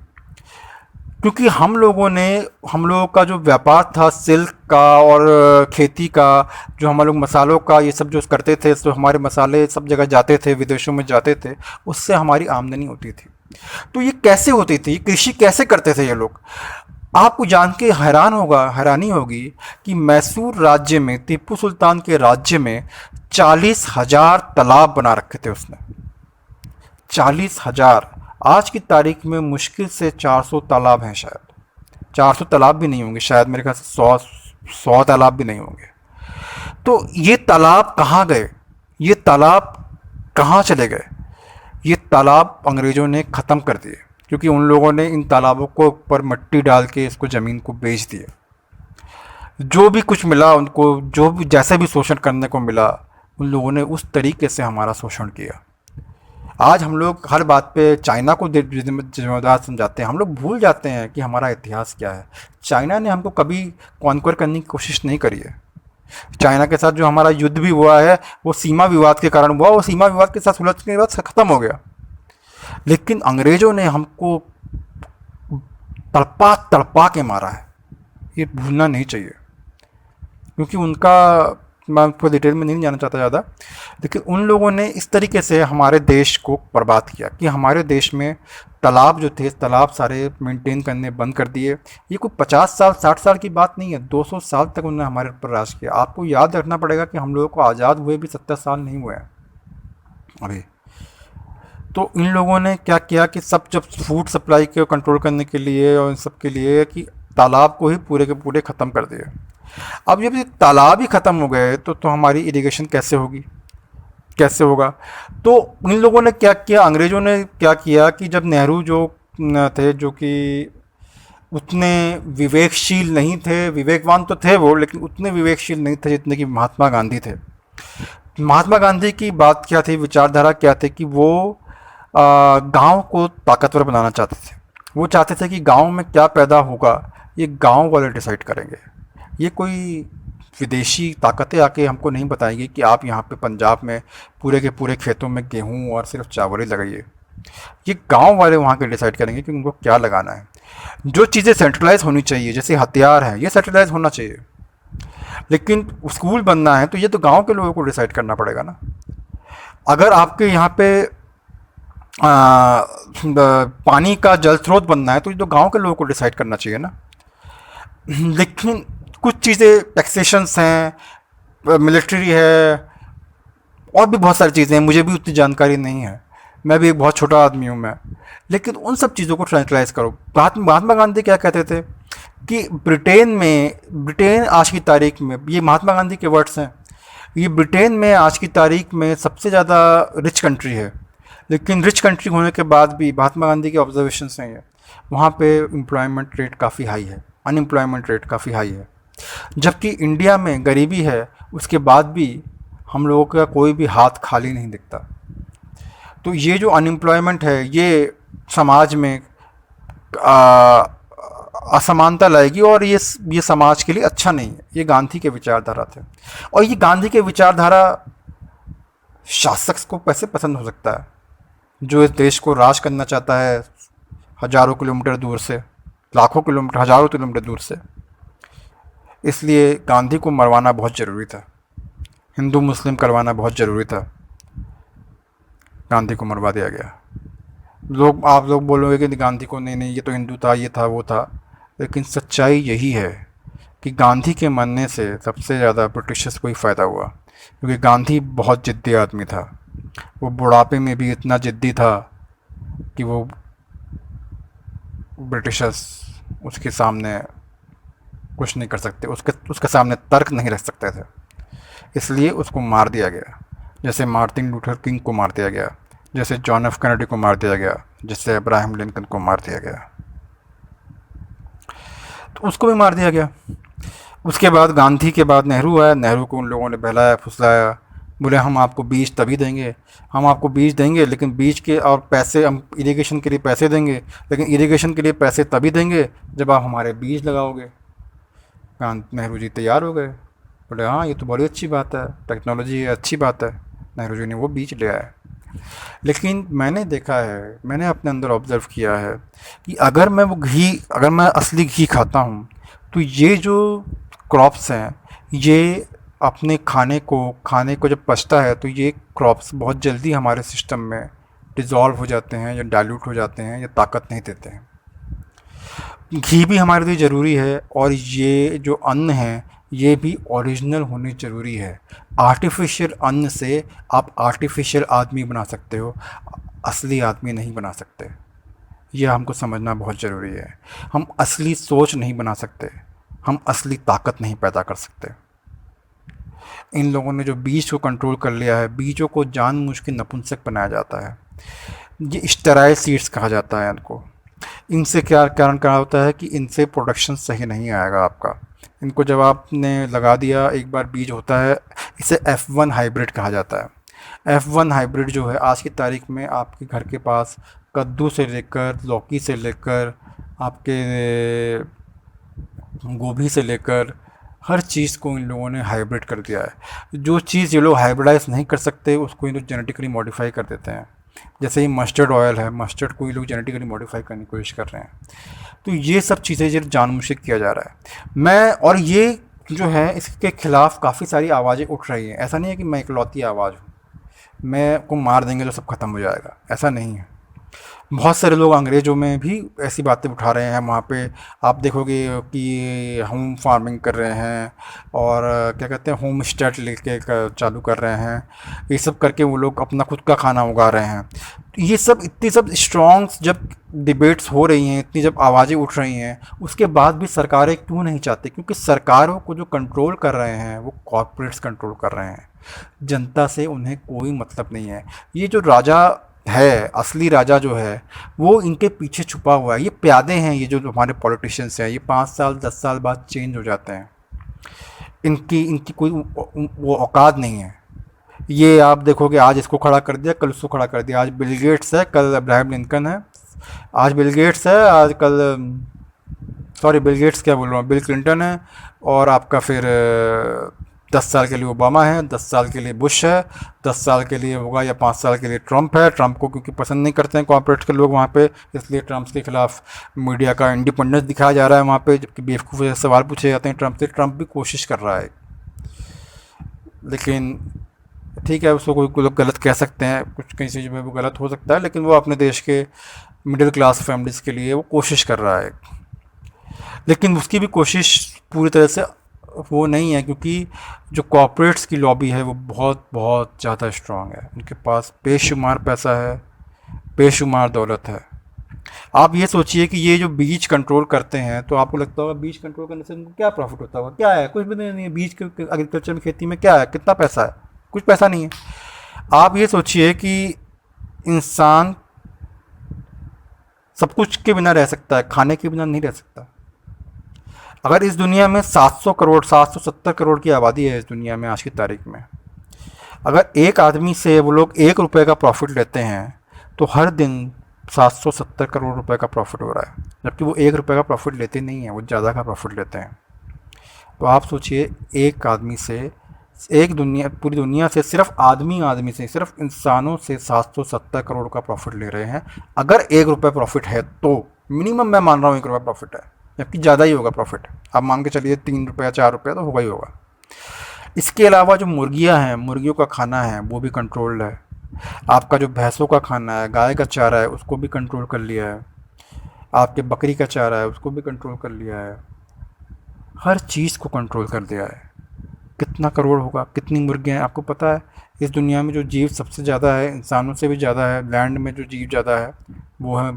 क्योंकि हम लोगों का जो व्यापार था सिल्क का और खेती का, जो हम लोग मसालों का ये सब जो करते थे, तो हमारे मसाले सब जगह जाते थे, विदेशों में जाते थे, उससे हमारी आमदनी होती थी। तो ये कैसे होती थी, कृषि कैसे करते थे ये लोग? आपको जान के हैरानी होगी कि मैसूर राज्य में, टीपू सुल्तान के राज्य में 40,000 तालाब बना रखे थे उसने। 40,000। आज की तारीख में मुश्किल से 400 तालाब हैं शायद। 400 तालाब भी नहीं होंगे शायद, मेरे ख्याल से 100 तालाब भी नहीं होंगे। तो ये तालाब कहाँ गए? ये तालाब कहाँ चले गए? ये तालाब अंग्रेज़ों ने ख़त्म कर दिए, क्योंकि उन लोगों ने इन तालाबों को ऊपर मिट्टी डाल के इसको ज़मीन को बेच दिया। जो भी कुछ मिला उनको, जो भी जैसे भी शोषण करने को मिला, उन लोगों ने उस तरीके से हमारा शोषण किया। आज हम लोग हर बात पे चाइना को जिम्मेदार समझाते हैं। हम लोग भूल जाते हैं कि हमारा इतिहास क्या है। चाइना ने हमको कभी कॉन्कर करने की कोशिश नहीं करी है। चाइना के साथ जो हमारा युद्ध भी हुआ है वो सीमा विवाद के कारण हुआ, वो सीमा विवाद के साथ सुलझने के बाद ख़त्म हो गया। लेकिन अंग्रेज़ों ने हमको तड़पा तड़पा के मारा है, ये भूलना नहीं चाहिए। क्योंकि मैं आपको डिटेल में नहीं जाना चाहता ज़्यादा, लेकिन उन लोगों ने इस तरीके से हमारे देश को बर्बाद किया कि हमारे देश में तालाब जो थे, तालाब सारे मेंटेन करने बंद कर दिए। ये कोई 50 साल 60 साल की बात नहीं है, 200 साल तक उन्होंने हमारे ऊपर राज किया। आपको याद रखना पड़ेगा कि हम लोगों को आज़ाद हुए भी 70 साल नहीं हुए हैं अभी। तो इन लोगों ने क्या किया कि जब फूड सप्लाई को कंट्रोल करने के लिए और इन सब के लिए कि तालाब को ही पूरे के पूरे ख़त्म कर दिए। अब जब ये तालाब ही ख़त्म हो गए तो हमारी इरिगेशन कैसे होगी, कैसे होगा? तो इन लोगों ने क्या किया, अंग्रेज़ों ने क्या किया कि जब नेहरू जो थे, जो कि उतने विवेकशील नहीं थे, विवेकवान तो थे वो, लेकिन उतने विवेकशील नहीं थे जितने कि महात्मा गांधी थे। महात्मा गांधी की बात क्या थी, विचारधारा क्या थी कि वो गांव को ताकतवर बनाना चाहते थे। वो चाहते थे कि गांव में क्या पैदा होगा ये गांव वाले डिसाइड करेंगे। ये कोई विदेशी ताकतें आके हमको नहीं बताएंगी कि आप यहाँ पे पंजाब में पूरे के पूरे खेतों में गेहूँ और सिर्फ चावल ही लगाइए। ये गांव वाले वहाँ के डिसाइड करेंगे कि उनको क्या लगाना है। जो चीज़ें सेंट्रलाइज होनी चाहिए, जैसे हथियार है, ये सेंट्रलाइज होना चाहिए। लेकिन स्कूल बनना है तो ये तो गांव के लोगों को डिसाइड करना पड़ेगा ना। अगर आपके यहाँ पे पानी का जल स्रोत बनना है तो ये तो गांव के लोगों को डिसाइड करना चाहिए ना। लेकिन कुछ चीज़ें टैक्सेशंस हैं, मिलिट्री है, और भी बहुत सारी चीज़ें हैं, मुझे भी उतनी जानकारी नहीं है, मैं भी एक बहुत छोटा आदमी हूँ मैं। लेकिन उन सब चीज़ों को सेंट्रलाइज करो। महात्मा गांधी क्या कहते थे कि ब्रिटेन आज की तारीख में, ये महात्मा गांधी के वर्ड्स हैं, ये ब्रिटेन में आज की तारीख में सबसे ज़्यादा रिच कंट्री है। लेकिन रिच कंट्री होने के बाद भी, महात्मा गांधी के ऑब्जर्वेशंस हैं ये, वहाँ पे एम्प्लॉयमेंट रेट काफ़ी हाई है, अनएम्प्लॉयमेंट रेट काफ़ी हाई है। जबकि इंडिया में गरीबी है, उसके बाद भी हम लोगों का कोई भी हाथ खाली नहीं दिखता। तो ये जो अनएम्प्लॉयमेंट है ये समाज में असमानता लाएगी, और ये समाज के लिए अच्छा नहीं है। ये गांधी के विचारधारा थे, और ये गांधी के विचारधारा शासक को कैसे पसंद हो सकता है जो इस देश को राज करना चाहता है हज़ारों किलोमीटर दूर से, लाखों किलोमीटर, हज़ारों किलोमीटर दूर से। इसलिए गांधी को मरवाना बहुत ज़रूरी था, हिंदू मुस्लिम करवाना बहुत ज़रूरी था। गांधी को मरवा दिया गया। आप लोग बोलोगे कि गांधी को नहीं ये तो हिंदू था, ये था, वो था, लेकिन सच्चाई यही है कि गांधी के मरने से सबसे ज़्यादा ब्रिटिशर्स को ही फ़ायदा हुआ, क्योंकि गांधी बहुत ज़िद्दी आदमी था। वो बुढ़ापे में भी इतना ज़िद्दी था कि वो ब्रिटिशर्स उसके सामने कुछ नहीं कर सकते, उसके सामने तर्क नहीं रख सकते थे। इसलिए उसको मार दिया गया, जैसे मार्टिन लूथर किंग को मार दिया गया, जैसे जॉन एफ कैनेडी को मार दिया गया, जैसे अब्राहम लिंकन को मार दिया गया, तो उसको भी मार दिया गया। उसके बाद गांधी के बाद नेहरू आया। नेहरू को उन लोगों ने बहलाया फुसलाया, बोले हम आपको बीज तभी देंगे, हम आपको बीज देंगे लेकिन बीज के और पैसे हम इरिगेशन के लिए पैसे देंगे, लेकिन इरिगेशन के लिए पैसे तभी देंगे जब आप हमारे बीज लगाओगे। कांत नेहरू जी तैयार हो गए, बोले हाँ ये तो बड़ी अच्छी बात है, टेक्नोलॉजी है, अच्छी बात है। नेहरू जी ने वो बीज ले आए। लेकिन मैंने देखा है, मैंने अपने अंदर ऑब्ज़र्व किया है कि अगर मैं असली घी खाता हूँ तो ये जो क्रॉप्स हैं ये अपने खाने को जब पचता है तो ये क्रॉप्स बहुत जल्दी हमारे सिस्टम में डिज़ोल्व हो जाते हैं या डाइल्यूट हो जाते हैं या ताकत नहीं देते हैं। घी भी हमारे लिए ज़रूरी है और ये जो अन्न है ये भी ओरिजिनल होनी ज़रूरी है। आर्टिफिशियल अन्न से आप आर्टिफिशियल आदमी बना सकते हो, असली आदमी नहीं बना सकते। यह हमको समझना बहुत ज़रूरी है। हम असली सोच नहीं बना सकते, हम असली ताकत नहीं पैदा कर सकते। इन लोगों ने जो बीज को कंट्रोल कर लिया है, बीजों को जानबूझ के नपुंसक बनाया जाता है। ये स्टेराइल सीड्स कहा जाता है इनको। इनसे क्या कारण क्या होता है कि इनसे प्रोडक्शन सही नहीं आएगा आपका। इनको जब आपने लगा दिया, एक बार बीज होता है, इसे F1 हाइब्रिड कहा जाता है। F1 हाइब्रिड जो है आज की तारीख में आपके घर के पास कद्दू से लेकर, लौकी से लेकर, आपके गोभी से लेकर हर चीज़ को इन लोगों ने हाइब्रिड कर दिया है। जो चीज़ ये लोग हाइब्रिडाइज नहीं कर सकते उसको ये लोग जेनेटिकली मॉडिफाई कर देते हैं। जैसे ये मस्टर्ड ऑयल है, मस्टर्ड को ये लोग जेनेटिकली मॉडिफाई करने की कोशिश कर रहे हैं। तो ये सब चीज़ें जो जानबूझ के किया जा रहा है। और ये जो है इसके खिलाफ़ काफ़ी सारी आवाज़ें उठ रही हैं। ऐसा नहीं है कि मैं इकलौती आवाज़ हूँ, मैं को मार देंगे तो सब ख़त्म हो जाएगा, ऐसा नहीं है। बहुत सारे लोग अंग्रेज़ों में भी ऐसी बातें उठा रहे हैं। वहाँ पे आप देखोगे कि होम फार्मिंग कर रहे हैं और क्या कहते हैं, होम स्टेट लेके चालू कर रहे हैं। ये सब करके वो लोग अपना खुद का खाना उगा रहे हैं। तो ये सब इतनी सब स्ट्रॉन्ग जब डिबेट्स हो रही हैं, इतनी जब आवाज़ें उठ रही हैं, उसके बाद भी सरकारें क्यों नहीं चाहती? क्योंकि सरकारों को जो कंट्रोल कर रहे हैं वो कॉर्पोरेट्स कंट्रोल कर रहे हैं। जनता से उन्हें कोई मतलब नहीं है। ये जो राजा है, असली राजा जो है वो इनके पीछे छुपा हुआ है। ये प्यादे हैं, ये जो हमारे पॉलिटिशियंस हैं, ये 5 साल 10 साल बाद चेंज हो जाते हैं। इनकी इनकी कोई वो औकात नहीं है। ये आप देखोगे आज इसको खड़ा कर दिया, कल उसको खड़ा कर दिया। आज बिल गेट्स है, कल अब्राहम लिंकन है। आज बिल गेट्स है, आज कल सॉरी बिल गेट्स क्या बोल रहा हूँ, बिल क्लिंटन है। और आपका फिर 10 साल के लिए ओबामा है, 10 साल के लिए बुश है, 10 साल के लिए होगा या 5 साल के लिए ट्रंप है। ट्रंप को क्योंकि पसंद नहीं करते हैं कॉर्पोरेट के लोग वहाँ पे, इसलिए ट्रंप के खिलाफ मीडिया का इंडिपेंडेंस दिखाया जा रहा है वहाँ पे, जबकि बेवकूफ़ सवाल पूछे जाते हैं ट्रंप से। ट्रंप भी कोशिश कर रहा है, लेकिन ठीक है, उसको कोई लोग गलत कह सकते हैं, कुछ कई चीज़ों में वो गलत हो सकता है, लेकिन वो अपने देश के मिडिल क्लास फैमिलीज़ के लिए वो कोशिश कर रहा है। लेकिन उसकी भी कोशिश पूरी तरह से वो नहीं है, क्योंकि जो कॉर्पोरेट्स की लॉबी है वो बहुत बहुत ज़्यादा स्ट्रॉन्ग है। उनके पास बेशुमार पैसा है, बेशुमार दौलत है। आप ये सोचिए कि ये जो बीज कंट्रोल करते हैं, तो आपको लगता होगा बीज कंट्रोल करने से उनको क्या प्रॉफिट होता होगा? क्या है? कुछ भी नहीं है। बीज के एग्रीकल्चर में, खेती में क्या है? कितना पैसा है? कुछ पैसा नहीं है। आप ये सोचिए कि इंसान सब कुछ के बिना रह सकता है, खाने के बिना नहीं रह सकता। अगर इस दुनिया में 700 करोड़ 770 करोड़ की आबादी है, इस दुनिया में आज की तारीख में, अगर एक आदमी से वो लोग 1 रुपये का प्रॉफिट लेते हैं तो हर दिन 770 करोड़ रुपए का प्रॉफिट हो रहा है। जबकि वो 1 रुपये का प्रॉफिट लेते नहीं हैं, वो ज़्यादा का प्रॉफिट लेते हैं। तो आप सोचिए, एक आदमी से पूरी दुनिया से, सिर्फ आदमी से, सिर्फ इंसानों से 770 करोड़ का प्रॉफिट ले रहे हैं। अगर 1 रुपये प्रॉफिट है तो मिनिमम मैं मान रहा हूँ 1 रुपये प्रॉफिट है, जबकि ज़्यादा ही होगा प्रॉफिट। आप मान के चलिए 3 रुपये 4 रुपये तो होगा ही होगा। इसके अलावा जो मुर्गियां हैं, मुर्गियों का खाना है वो भी कंट्रोल्ड है। आपका जो भैंसों का खाना है, गाय का चारा है, उसको भी कंट्रोल कर लिया है। आपके बकरी का चारा है उसको भी कंट्रोल कर लिया है। हर चीज़ को कंट्रोल कर दिया है। कितना करोड़ होगा, कितनी मुर्गियाँ हैं आपको पता है? इस दुनिया में जो जीव सबसे ज़्यादा है, इंसानों से भी ज़्यादा है, लैंड में जो जीव ज़्यादा है वो है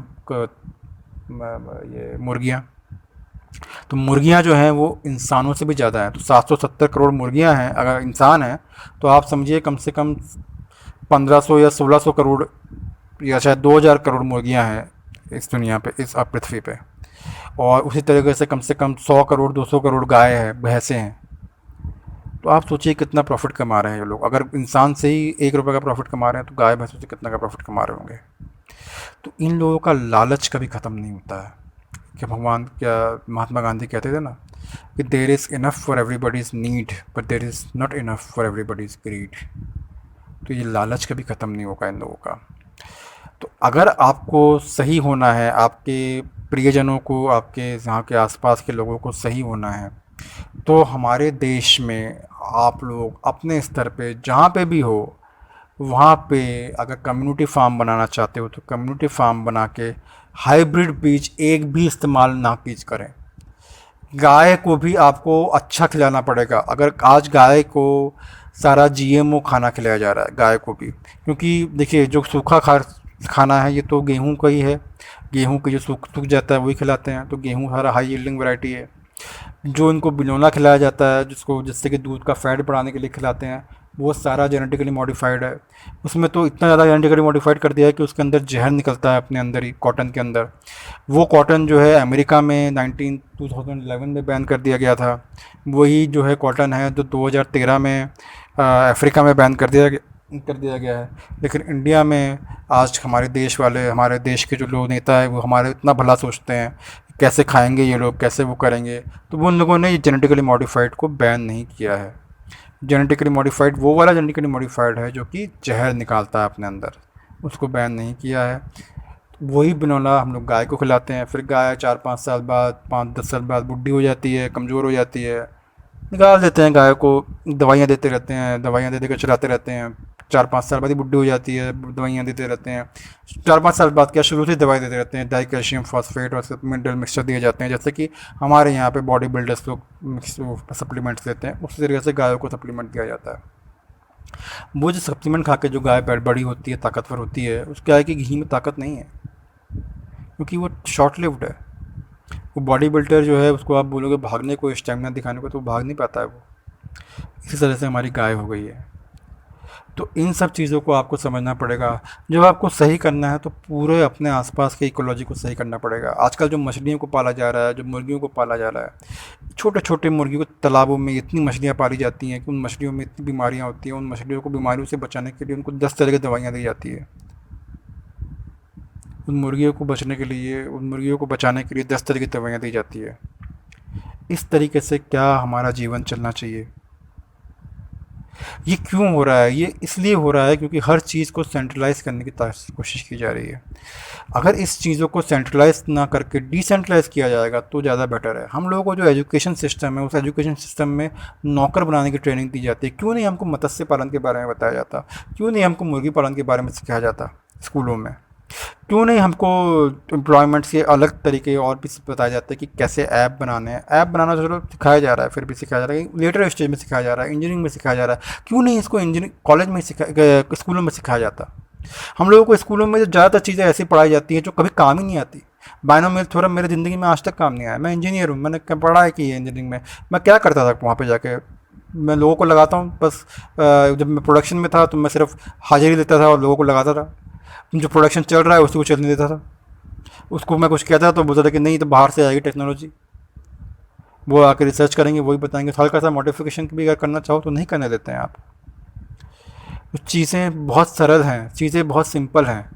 ये मुर्गियाँ। तो मुर्गियाँ जो हैं वो इंसानों से भी ज़्यादा हैं। तो 770 करोड़ मुर्गियाँ हैं। अगर इंसान हैं तो आप समझिए कम से कम 1500 या 1600 करोड़ या शायद 2000 करोड़ मुर्गियाँ हैं इस दुनिया पे, इस पृथ्वी पे। और उसी तरीके से कम 100 करोड़ 200 करोड़ गाय है, भैंसें हैं। तो आप सोचिए कितना प्रॉफिट कमा रहे हैं ये लोग। अगर इंसान से ही 1 रुपये का प्रॉफिट कमा रहे हैं तो गाय भैंसों से कितना का प्रॉफिट कमा रहे होंगे। तो इन लोगों का लालच कभी ख़त्म नहीं होता है। कि भगवान क्या महात्मा गांधी कहते थे ना कि there is enough for everybody's need but there is not enough for everybody's greed. तो ये लालच कभी ख़त्म नहीं होगा इन लोगों का। तो अगर आपको सही होना है, आपके प्रियजनों को, आपके यहाँ के आसपास के लोगों को सही होना है, तो हमारे देश में आप लोग अपने स्तर पे जहाँ पे भी हो वहाँ पे अगर कम्युनिटी फार्म बनाना चाहते हो तो कम्युनिटी फार्म बना के हाइब्रिड बीज एक भी इस्तेमाल ना कीज करें। गाय को भी आपको अच्छा खिलाना पड़ेगा। अगर आज गाय को सारा जीएमओ खाना खिलाया जा रहा है गाय को भी, क्योंकि देखिए जो सूखा खाना है ये तो गेहूं का ही है। गेहूं के जो सूख जाता है वही खिलाते हैं, तो गेहूं सारा हाई यील्डिंग वैरायटी है। जो इनको बिनोला खिलाया जाता है जिससे कि दूध का फैट बढ़ाने के लिए खिलाते हैं, वो सारा जेनेटिकली मॉडिफाइड है। उसमें तो इतना ज़्यादा जेनेटिकली मॉडिफाइड कर दिया है कि उसके अंदर जहर निकलता है अपने अंदर ही, कॉटन के अंदर। वो कॉटन जो है अमेरिका में 2011 में बैन कर दिया गया था। वही जो है कॉटन है जो 2013 में अफ्रीका में बैन कर दिया गया है। लेकिन इंडिया में आज हमारे देश वाले, हमारे देश के जो लोग नेता है वो हमारे इतना भला सोचते हैं, कैसे खाएंगे ये लोग, कैसे वो करेंगे, तो वो उन लोगों ने ये जेनेटिकली मॉडिफाइड को बैन नहीं किया है। जेनेटिकली मॉडिफाइड वो वाला जेनेटिकली मॉडिफाइड है जो कि जहर निकालता है अपने अंदर, उसको बैन नहीं किया है। वही बिनौला हम लोग गाय को खिलाते हैं। फिर गाय 4-5 साल बाद, 5-10 साल बाद बुढ़ी हो जाती है, कमज़ोर हो जाती है, निकाल देते हैं गाय को। दवाइयाँ देते रहते हैं, दवाइयाँ दे कर चलाते रहते हैं। 4-5 साल बाद ही बुढ़ी हो जाती है, दवाइयाँ देते रहते हैं। 4-5 साल बाद क्या, शुरू से दवाई देते रहते हैं, डाई कैल्शियम फॉस्फेट और मिनरल मिक्सचर दिए जाते हैं, जैसे कि हमारे यहाँ पे बॉडी बिल्डर्स लोग सप्लीमेंट्स देते हैं, उसी तरीके से गायों को सप्लीमेंट दिया जाता है। वो जो सप्लीमेंट खा के जो गाय बड़ी होती है, ताकतवर होती है, उस गाय की घी में ताकत नहीं है, क्योंकि वो शॉर्ट लिव्ड है। वो बॉडी बिल्डर जो है उसको आप बोलोगे भागने को, स्टेमिना दिखाने को, तो वो भाग नहीं पाता है वो। इसी तरह से हमारी गाय हो गई है। तो इन सब चीज़ों को आपको समझना पड़ेगा। जब आपको सही करना है तो पूरे अपने आसपास के इकोलॉजी को सही करना पड़ेगा। आजकल जो मछलियों को पाला जा रहा है, जो मुर्गियों को पाला जा रहा है, छोटे छोटे मुर्गियों को तालाबों में इतनी मछलियाँ पाली जाती हैं कि उन मछलियों में इतनी बीमारियाँ होती हैं। उन मछलियों को बीमारियों से बचाने के लिए उनको 10 तरह की दवाइयाँ दी जाती है। उन मुर्गियों को बचाने के लिए 10 तरह की दवाइयाँ दी जाती है। इस तरीके से क्या हमारा जीवन चलना चाहिए? ये क्यों हो रहा है? ये इसलिए हो रहा है क्योंकि हर चीज़ को सेंट्रलाइज़ करने की कोशिश की जा रही है। अगर इस चीज़ों को सेंट्रलाइज़ ना करके डिसेंट्रलाइज़ किया जाएगा तो ज़्यादा बेटर है। हम लोगों को जो एजुकेशन सिस्टम है, उस एजुकेशन सिस्टम में नौकर बनाने की ट्रेनिंग दी जाती है। क्यों नहीं हमको मत्स्य पालन के बारे में बताया जाता? क्यों नहीं हमको मुर्गी पालन के बारे में सिखाया जाता स्कूलों में? क्यों नहीं हमको एम्प्लॉयमेंट के अलग तरीके और भी बताया जाता है कि कैसे ऐप बनाने हैं? ऐप बनाना चलो सिखाया जा रहा है, फिर भी सिखाया जा रहा है, लेटर स्टेज में सिखाया जा रहा है, इंजीनियरिंग में सिखाया जा रहा है। क्यों नहीं इसको इंजीनियरिंग कॉलेज में स्कूलों में सिखाया जाता? हम लोगों को स्कूलों में जो ज़्यादातर चीज़ें ऐसी पढ़ाई जाती हैं जो कभी काम ही नहीं आती। बायनोमियल थ्योरम मेरी ज़िंदगी में आज तक काम नहीं आया। मैं इंजीनियर हूँ, मैंने पढ़ाई की है इंजीनियरिंग में। मैं क्या करता था वहाँ पे जाके? मैं लोगों को लगाता हूँ बस। जब मैं प्रोडक्शन में था तो मैं सिर्फ हाजिरी लेता था और लोगों को लगाता था। जो प्रोडक्शन चल रहा है उसी को चलने देता था। उसको मैं कुछ कहता तो बोलता था कि नहीं, तो बाहर से आएगी टेक्नोलॉजी, वो आकर रिसर्च करेंगे, वही बताएंगे। हल्का सा मॉडिफिकेशन भी अगर करना चाहो तो नहीं करने देते हैं आप। चीज़ें बहुत सरल हैं, चीज़ें बहुत सिंपल हैं।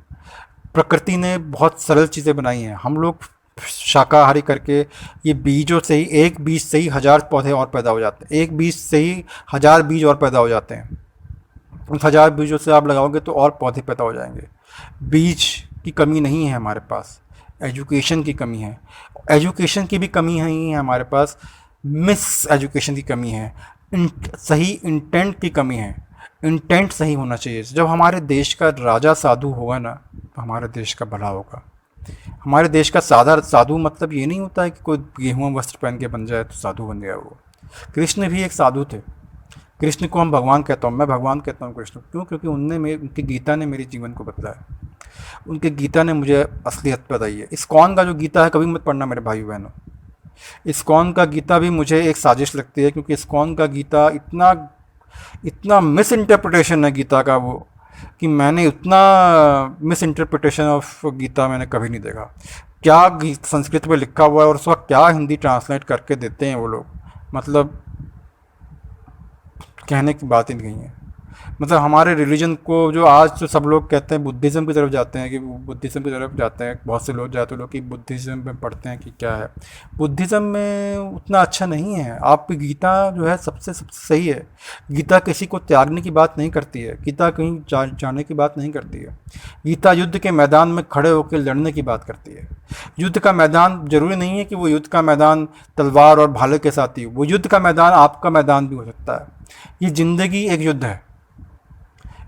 प्रकृति ने बहुत सरल चीज़ें बनाई हैं। हम लोग शाकाहारी करके ये बीजों से ही, एक बीज से ही 1000 पौधे और पैदा हो जाते हैं। एक बीज से ही 1000 बीज और पैदा हो जाते हैं। उन 1000 बीजों से आप लगाओगे तो और पौधे पैदा हो जाएंगे। बीज की कमी नहीं है हमारे पास, एजुकेशन की कमी है। एजुकेशन की भी कमी नहीं है हमारे पास, मिस एजुकेशन की कमी है। सही इंटेंट की कमी है। इंटेंट सही होना चाहिए। जब हमारे देश का राजा साधु होगा ना तो हमारे देश का भला होगा। हमारे देश का साधु मतलब ये नहीं होता है कि कोई गेहूं वस्त्र पहन के बन जाए तो साधु बन गया वो। कृष्ण भी एक साधु थे। कृष्ण को हम भगवान कहता हूँ, मैं भगवान कहता हूँ कृष्ण। क्यों? क्योंकि उनकी गीता ने मेरे जीवन को बदला है। उनकी गीता ने मुझे असलियत बताई है। इस्कॉन का जो गीता है कभी मत पढ़ना मेरे भाई बहनों। इस्कॉन का गीता भी मुझे एक साजिश लगती है, क्योंकि इस्कॉन का गीता इतना मिस इंटरप्रिटेशन है गीता का वो, कि मैंने उतना मिस इंटरप्रिटेशन ऑफ गीता मैंने कभी नहीं देखा। क्या संस्कृत में लिखा हुआ है और उसका क्या हिंदी ट्रांसलेट करके देते हैं वो लोग, मतलब कहने की बात ही नहीं है। मतलब हमारे रिलीजन को जो आज तो सब लोग कहते हैं बुद्धिज़्म की तरफ जाते हैं, कि बुद्धिज़्म की तरफ जाते हैं, बहुत से लोग जाते लोग कि बुद्धिज़्म में पढ़ते हैं कि क्या है। बुद्धिज़्म में उतना अच्छा नहीं है। आपकी गीता जो है सबसे सबसे सही है। गीता किसी को त्यागने की बात नहीं करती है, गीता कहीं जाने की बात नहीं करती है। गीता युद्ध के मैदान में खड़े होकर लड़ने की बात करती है। युद्ध का मैदान ज़रूरी नहीं है कि वो युद्ध का मैदान तलवार और भाले के साथ ही, वो युद्ध का मैदान आपका मैदान भी हो सकता है। ये ज़िंदगी एक युद्ध है,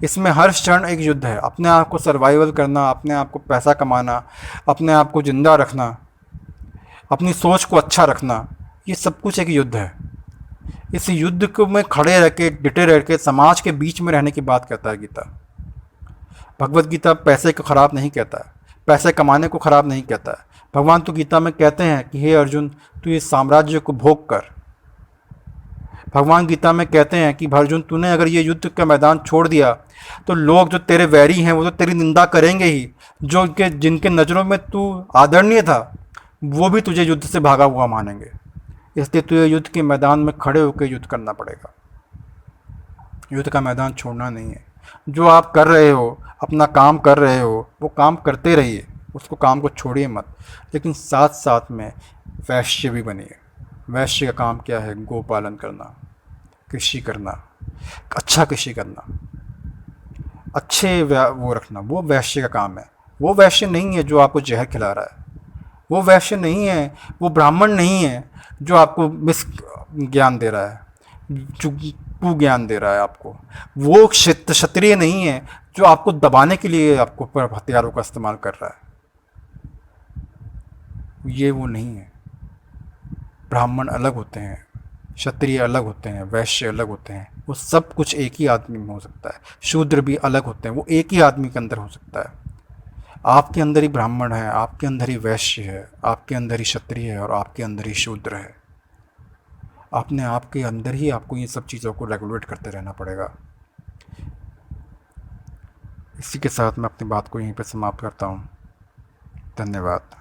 इसमें हर क्षण एक युद्ध है। अपने आप को सर्वाइवल करना, अपने आप को पैसा कमाना, अपने आप को ज़िंदा रखना, अपनी सोच को अच्छा रखना, ये सब कुछ एक युद्ध है। इस युद्ध को में खड़े रह के, डिटे रह के, समाज के बीच में रहने की बात कहता है गीता। भगवत गीता पैसे को ख़राब नहीं कहता है, पैसे कमाने को ख़राब नहीं कहता है। भगवान तो गीता में कहते हैं कि हे अर्जुन, तू इस साम्राज्य को भोग कर। भगवान गीता में कहते हैं कि अर्जुन, तूने अगर ये युद्ध का मैदान छोड़ दिया तो लोग जो तेरे वैरी हैं वो तो तेरी निंदा करेंगे ही। जो जिनके नज़रों में तू आदरणीय था वो भी तुझे युद्ध से भागा हुआ मानेंगे। इसलिए तुझे युद्ध के मैदान में खड़े होकर युद्ध करना पड़ेगा। युद्ध का मैदान छोड़ना नहीं है। जो आप कर रहे हो, अपना काम कर रहे हो, वो काम करते रहिए, उसको काम को छोड़िए मत। लेकिन साथ साथ में वैश्य भी बनिए। वैश्य का काम क्या है? गौ पालन करना, कृषि करना, अच्छा कृषि करना, अच्छे वो रखना, वो वैश्य का काम है। वो वैश्य नहीं है जो आपको जहर खिला रहा है, वो वैश्य नहीं है, वो ब्राह्मण नहीं है जो आपको मिस ज्ञान दे रहा है, जो ज्ञान दे रहा है आपको। वो क्षत्रिय नहीं है जो आपको दबाने के लिए आपको पर हथियारों का इस्तेमाल कर रहा है। ये वो नहीं है। ब्राह्मण अलग होते हैं, क्षत्रिय अलग होते हैं, वैश्य अलग होते हैं। वो सब कुछ एक ही आदमी में हो सकता है। शूद्र भी अलग होते हैं, वो एक ही आदमी के अंदर हो सकता है। आपके अंदर ही ब्राह्मण है, आपके अंदर ही वैश्य है, आपके अंदर ही क्षत्रिय है और आपके अंदर ही शूद्र है। अपने आप के अंदर ही आपको ये सब चीज़ों को रेगुलेट करते रहना पड़ेगा। इसी के साथ मैं अपनी बात को यहीं पर समाप्त करता हूँ। धन्यवाद।